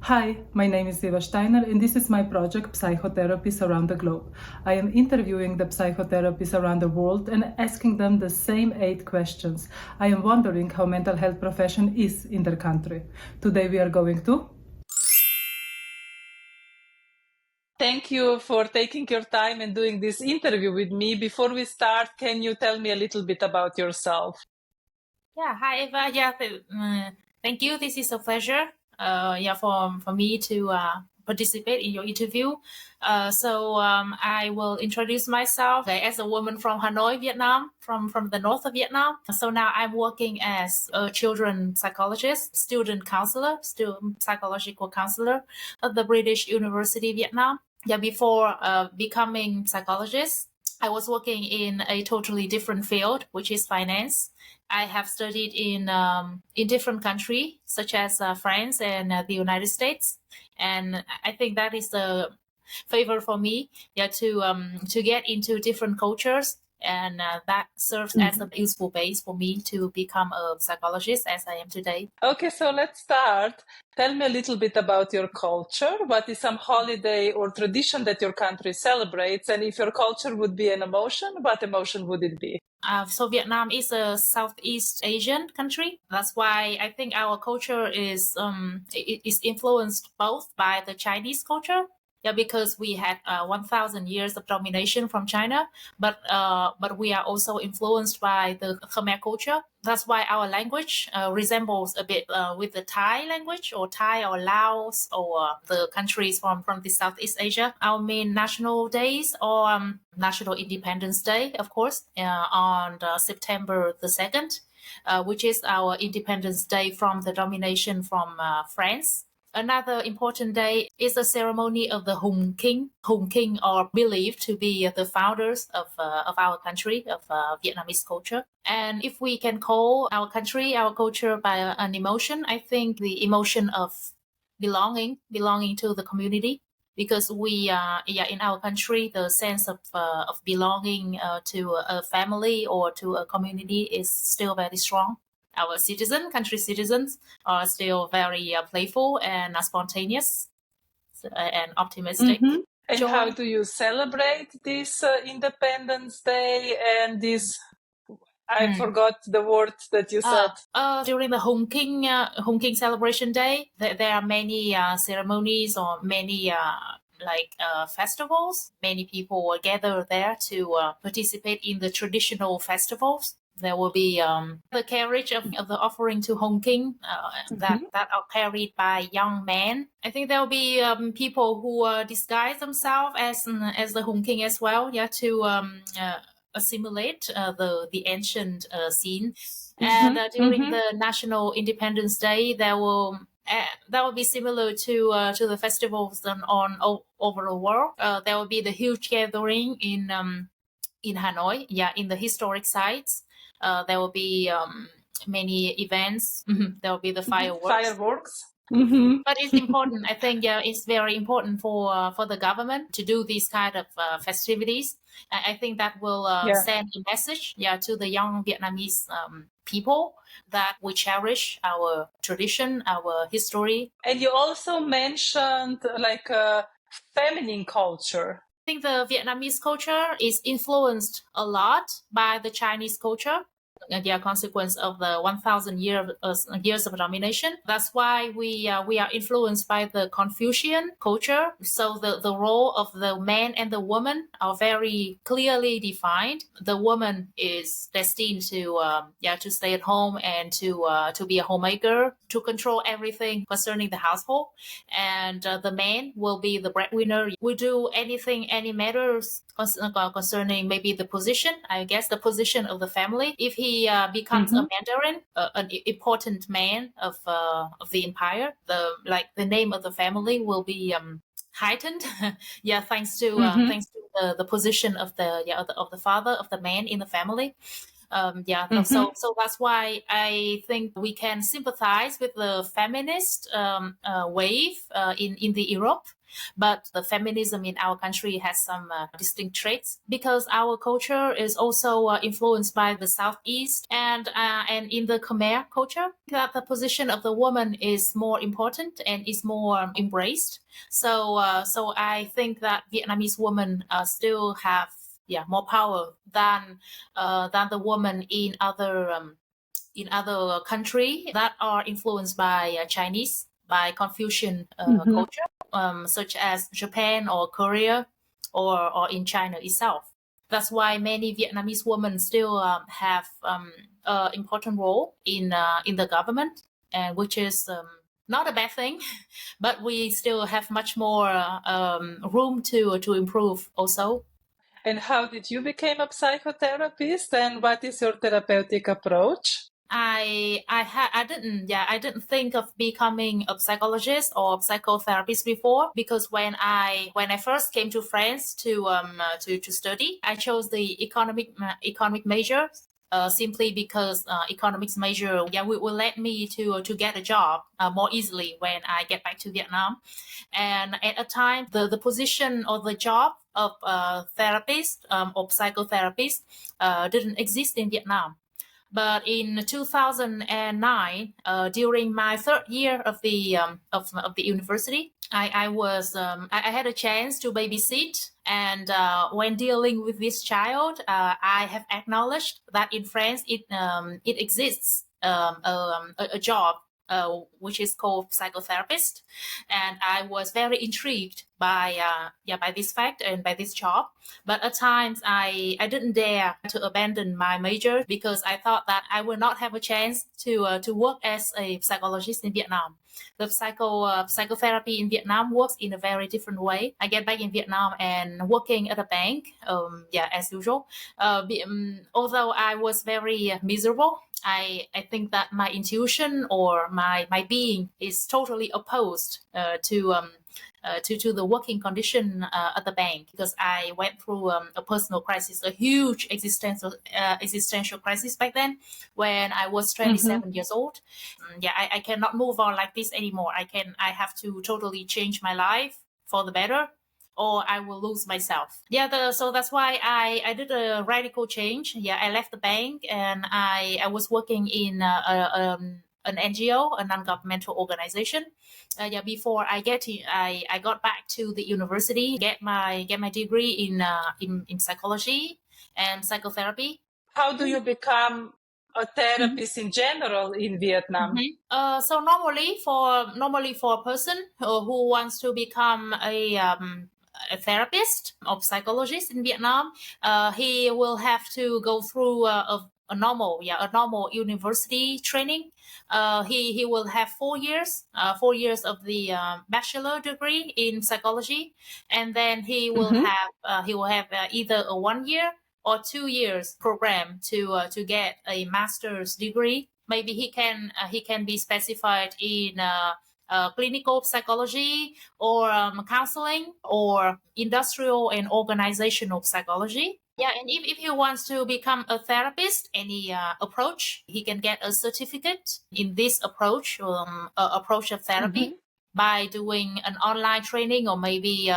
Hi, my name is Eva Steiner, and this is my project Psychotherapists Around the Globe. I am interviewing the psychotherapists around the world and asking them the same 8 questions. I am wondering how mental health profession is in their country. Today we are going to... Thank you for taking your time and doing this interview with me. Before we start, can you tell me a little bit about yourself? Yeah, hi Eva. Thank you. This is a pleasure. For me to participate in your interview. I will introduce myself as a woman from Hanoi, Vietnam, from the north of Vietnam. So now I'm working as a children psychologist, student counselor, student psychological counselor at the British University, Vietnam. Before becoming psychologist, I was working in a totally different field, which is finance. I have studied in different countries, such as France and the United States, and I think that is the favor for me, to get into different cultures, and that serves as a useful base for me to become a psychologist as I am today. Okay, so let's start. Tell me a little bit about your culture. What is some holiday or tradition that your country celebrates? And if your culture would be an emotion, what emotion would it be? So Vietnam is a Southeast Asian country. That's why I think our culture is influenced both by the Chinese culture. Because we had 1,000 years of domination from China, but we are also influenced by the Khmer culture. That's why our language resembles a bit with the Thai language, or Thai or Laos, or the countries from the Southeast Asia. Our main national days are National Independence Day, of course, on September the 2nd, which is our Independence Day from the domination from France. Another important day is the ceremony of the Hùng King. Hùng King are believed to be the founders of our country, of Vietnamese culture. And if we can call our country, our culture by an emotion, I think the emotion of belonging to the community. Because we, in our country, the sense of belonging to a family or to a community is still very strong. Our country citizens are still very playful and spontaneous and optimistic. Mm-hmm. And how do you celebrate this Independence Day and this? I forgot the word that you said. During the Hùng King Celebration Day, there are many ceremonies or many festivals. Many people will gather there to participate in the traditional festivals. There will be the carriage of the offering to Hùng King that are carried by young men. I think there will be people who disguise themselves as the Hùng King as well, to assimilate the ancient scene. And during the National Independence Day, that will be similar to the festivals over the world. There will be the huge gathering in Hanoi, in the historic sites. There will be many events. There will be the fireworks. But it's important. I think it's very important for the government to do these kind of festivities. I think that will send a message to the young Vietnamese people that we cherish our tradition, our history. And you also mentioned feminine culture. I think the Vietnamese culture is influenced a lot by the Chinese culture. The consequence of the 1,000 years of domination. That's why we are influenced by the Confucian culture. So the role of the man and the woman are very clearly defined. The woman is destined to stay at home and to be a homemaker, to control everything concerning the household, and the man will be the breadwinner. We do any matters concerning maybe the position, I guess the position of the family. If he becomes a mandarin, an important man of the empire, the name of the family will be heightened. Thanks to the position of the father, of the man in the family. So that's why I think we can sympathize with the feminist wave in the Europe. But the feminism in our country has some distinct traits because our culture is also influenced by the Southeast and in the Khmer culture, that the position of the woman is more important and is more embraced. So I think that Vietnamese women still have more power than the woman in other country that are influenced by Chinese, by Confucian culture, such as Japan or Korea or in China itself. That's why many Vietnamese women still have an important role in the government, and which is not a bad thing, but we still have much more room to improve also. And how did you become a psychotherapist, and what is your therapeutic approach? I didn't think of becoming a psychologist or psychotherapist before, because when I first came to France to study, I chose the economic major simply because economics major will let me to get a job more easily when I get back to Vietnam. And at a time, the position or the job of therapist or psychotherapist didn't exist in Vietnam. But in 2009, during my third year of the university, I had a chance to babysit, and when dealing with this child, I have acknowledged that in France it exists a job which is called psychotherapist, and I was very intrigued by this fact and by this job. But at times I didn't dare to abandon my major because I thought that I will not have a chance to work as a psychologist in Vietnam. The psychotherapy in Vietnam works in a very different way. I get back in Vietnam and working at a bank, as usual. Although I was very miserable, I think that my intuition or my being is totally opposed to the working condition at the bank, because I went through a personal crisis, a huge existential crisis back then when I was 27 years old. I cannot move on like this anymore. I have to totally change my life for the better, or I will lose myself. So that's why I did a radical change. I left the bank and I was working in an NGO, a non-governmental organization. Before I got back to the university, get my degree in psychology and psychotherapy. How do you become a therapist in general in Vietnam? So normally for a person who wants to become a therapist or psychologist in Vietnam, he will have to go through a normal university training. He will have 4 years of the bachelor degree in psychology, and then he will have either a 1 year or 2 years program to get a master's degree. Maybe he can be specified in clinical psychology or counseling or industrial and organizational psychology. And if he wants to become a therapist, any approach, he can get a certificate in this approach of therapy by doing an online training, or maybe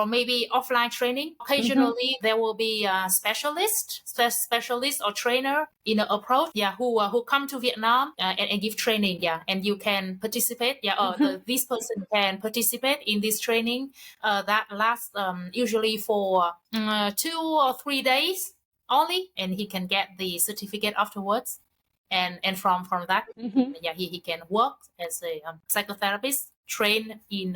maybe offline training. Occasionally, there will be a specialist or trainer in an approach, who come to Vietnam and give training, and you can participate. This person can participate in this training that lasts usually for 2 or 3 days only, and he can get the certificate afterwards. And from that, he can work as a psychotherapist trained in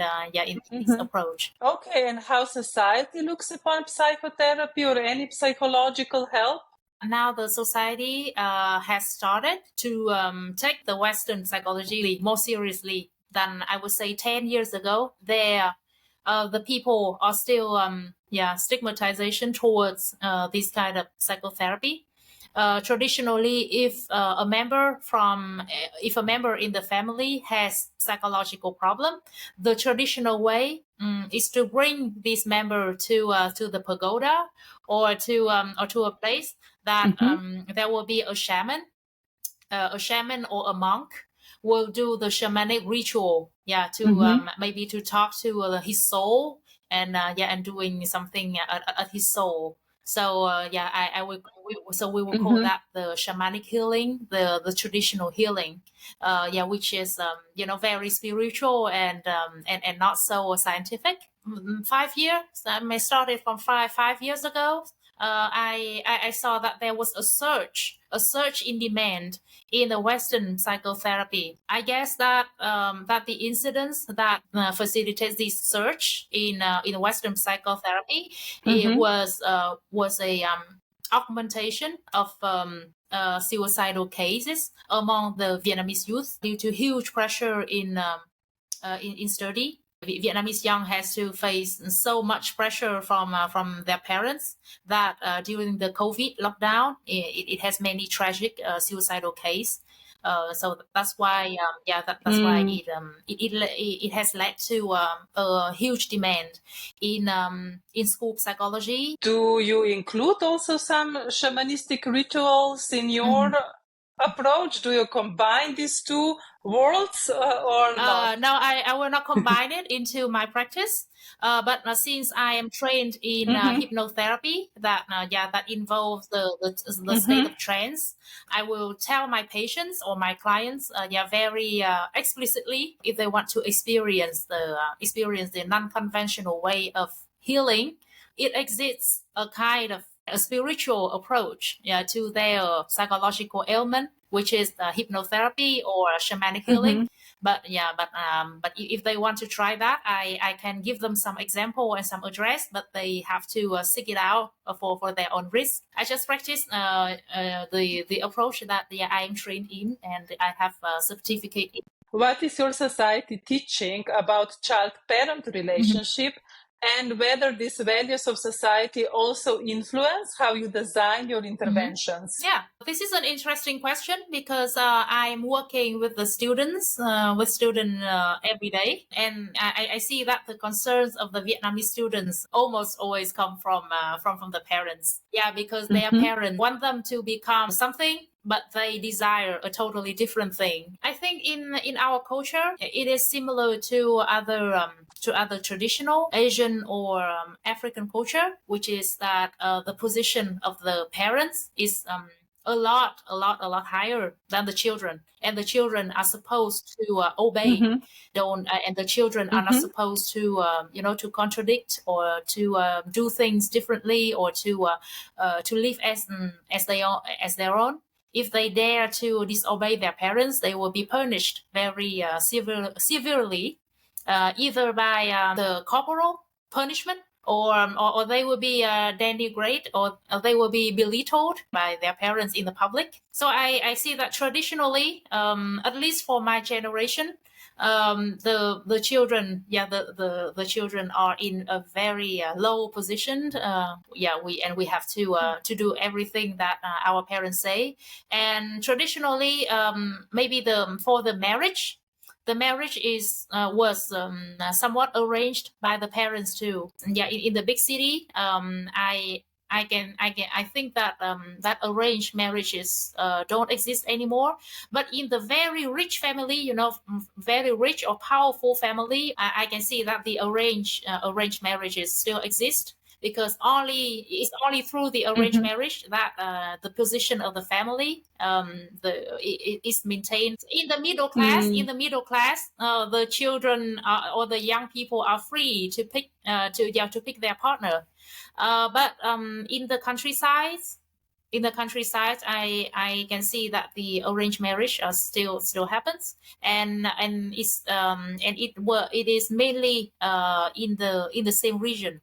this approach. Okay, and how society looks upon psychotherapy or any psychological help? Now the society has started to take the Western psychology more seriously than, I would say, 10 years ago. The people are still stigmatization towards this kind of psychotherapy. Traditionally, if a member in the family has psychological problem, the traditional way is to bring this member to the pagoda or to a place that there will be a shaman or a monk will do the shamanic ritual, to maybe to talk to his soul, and and doing something at his soul. So I will. So we will call that the shamanic healing, the traditional healing, which is very spiritual and not so scientific. 5 years. I started from five years ago. I saw that there was a surge in demand in the Western psychotherapy. I guess that that the incidents that facilitates this surge in Western psychotherapy, it was a augmentation of suicidal cases among the Vietnamese youth due to huge pressure in study. Vietnamese young has to face so much pressure from their parents that during the COVID lockdown, it has many tragic suicidal case. So that's why, that's why it has led to a huge demand in school psychology. Do you include also some shamanistic rituals in your approach? Do you combine these two worlds or not? No, I will not combine it into my practice. But since I am trained in hypnotherapy, that involves the state of trance, I will tell my patients or my clients, very explicitly, if they want to experience the non-conventional way of healing. It exists a kind of a spiritual approach to their psychological ailment, which is hypnotherapy or shamanic healing. But if they want to try that, I can give them some example and some address, but they have to seek it out for their own risk. I just practice the approach that I am trained in, and I have a certificate in. What is your society teaching about child-parent relationship, and whether these values of society also influence how you design your interventions? Yeah, this is an interesting question because I'm working with the students, every day, and I see that the concerns of the Vietnamese students almost always come from the parents. Yeah, because their parents want them to become something, but they desire a totally different thing. I think in our culture, it is similar to other traditional Asian or African culture, which is that the position of the parents is a lot higher than the children, and the children are supposed to obey. And the children are not supposed to to contradict or to do things differently or to live as their own. If they dare to disobey their parents, they will be punished very severely, either by the corporal punishment, or they will be denigrated, or they will be belittled by their parents in the public. So I see that traditionally, at least for my generation, the children, the children are in a very low position. We have to do everything that our parents say. And traditionally, maybe for the marriage. The marriage was somewhat arranged by the parents too. Yeah, in the big city, I think that that arranged marriages don't exist anymore. But in the very rich family, very rich or powerful family, I can see that the arranged marriages still exist. Because it's only through the arranged marriage that the position of the family is maintained. In the middle class, the children or the young people are free to pick their partner. But in the countryside, I can see that the arranged marriage still happens, and it is mainly in the same region.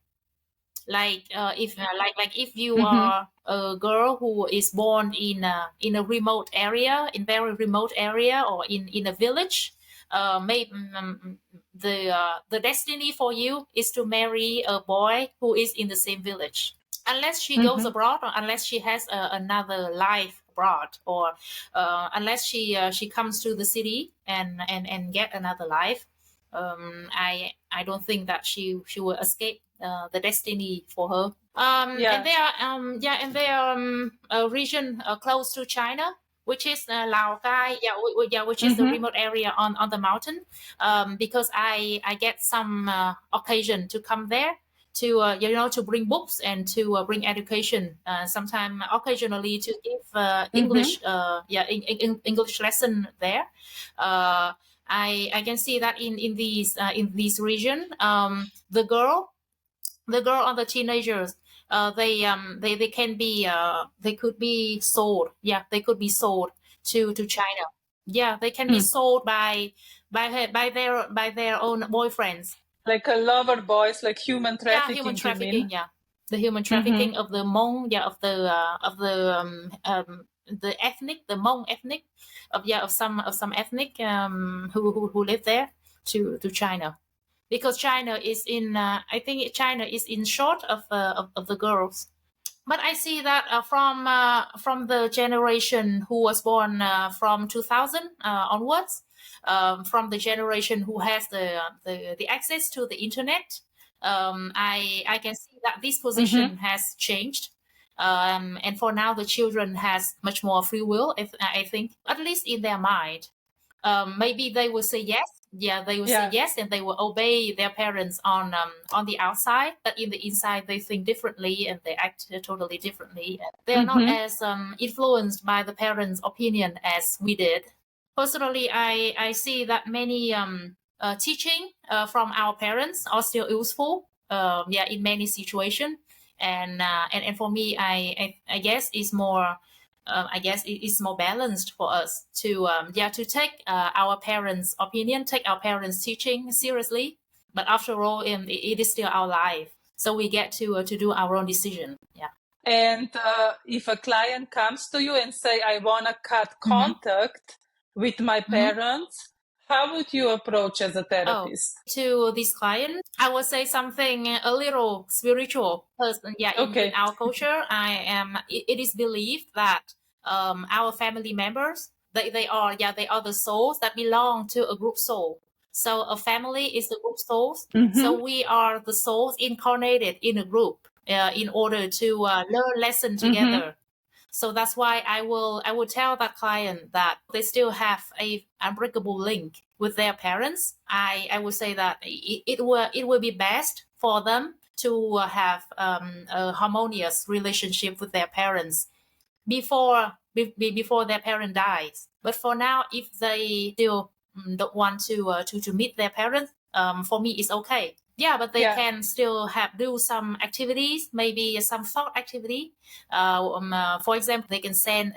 Like if you are a girl who is born in a very remote area, or in a village, maybe the destiny for you is to marry a boy who is in the same village, unless she goes abroad, or unless she has another life abroad, or unless she comes to the city and get another life. I don't think that she will escape the destiny for her. And there are a region close to China, which is Lào Cai, which is the remote area on the mountain, because I get some occasion to come there to to bring books and to bring education. Sometime occasionally to give English, English lesson there. I can see that in these region, the girl and the teenagers, they can be they could be sold. Yeah, they could be sold to China. Yeah, they can be sold by their own boyfriends. Like a lover boys, like human trafficking. Yeah, human trafficking. Yeah, the human trafficking of the Hmong. Yeah, of the ethnic, the Hmong ethnic, of some ethnic who live there to China. Because China is in, I think China is in short of the girls. But I see that from the generation who was born from 2000 onwards, from the generation who has the access to the internet, I can see that this position has changed. And for now, the children has much more free will, I think, at least in their mind. Maybe they will say yes. Yeah, they will say yes, and they will obey their parents on the outside, but in the inside they think differently and they act totally differently. They are not as influenced by the parents' opinion as we did. Personally, I see that many teaching from our parents are still useful. In many situations, and for me, I guess it's more. I guess it's more balanced for us to take our parents' opinion, take our parents' teaching seriously. But after all, it is still our life, so we get to do our own decision. Yeah. And if a client comes to you and say, "I want to cut contact with my parents," how would you approach as a therapist? To this client, I would say something a little spiritual. In our culture, it is believed that our family members, they are the souls that belong to a group soul. So a family is the group souls. So we are the souls incarnated in a group in order to learn lesson together. So that's why I will tell that client that they still have a unbreakable link with their parents. I would say that it will be best for them to have a harmonious relationship with their parents before their parent dies. But for now, if they still don't want to meet their parents, for me it's okay. Yeah, but they can still do some activities, maybe some thought activity. For example, they can send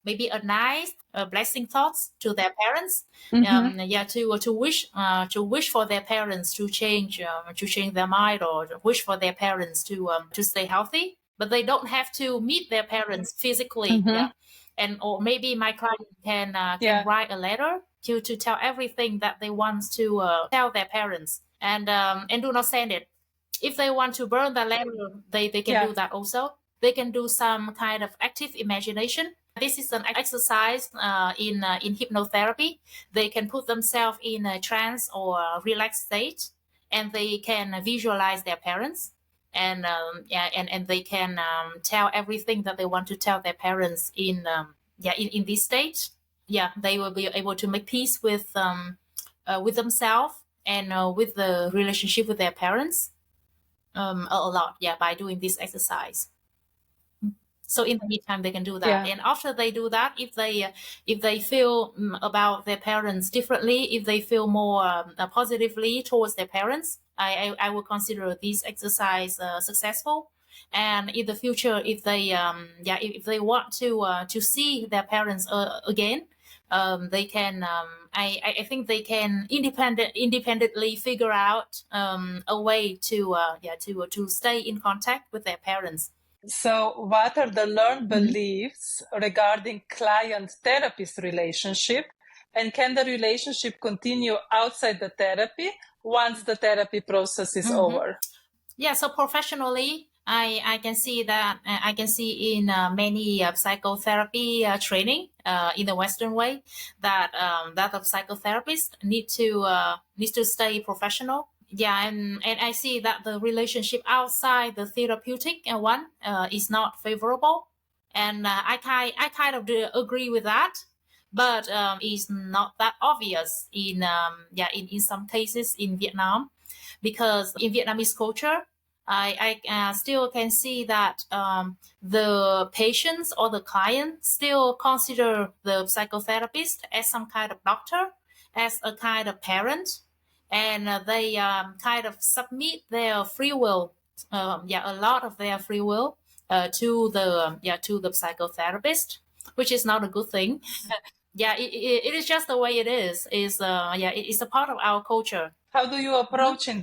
maybe a nice blessing thoughts to their parents. To wish for their parents to change their mind, or wish for their parents to stay healthy. But they don't have to meet their parents physically. And or maybe my client can write a letter to tell everything that they want to tell their parents. And do not send it. If they want to burn the letter, they can do that also. They can do some kind of active imagination. This is an exercise in hypnotherapy. They can put themselves in a trance or a relaxed state, and they can visualize their parents, and they can tell everything that they want to tell their parents in this state. Yeah, they will be able to make peace with themselves and with the relationship with their parents a lot, by doing this exercise. So in the meantime, they can do that. And after they do that, if they feel about their parents differently, if they feel more positively towards their parents, I will consider this exercise successful. And in the future, if they want to see their parents again, they can. I think they can independently figure out a way to stay in contact with their parents. So, what are the learned beliefs regarding client-therapist relationship, and can the relationship continue outside the therapy once the therapy process is over? Yeah. So professionally, I can see that I can see in many psychotherapy training in the Western way that of psychotherapists need to stay professional. Yeah, and I see that the relationship outside the therapeutic one is not favorable, And I kind of do agree with that, but it's not that obvious in some cases in Vietnam, because in Vietnamese culture, I still can see that the patients or the client still consider the psychotherapist as some kind of doctor, as a kind of parent, and they kind of submit their free will, a lot of their free will to the psychotherapist, which is not a good thing. It is just the way it is. Is it is a part of our culture. How do you approach in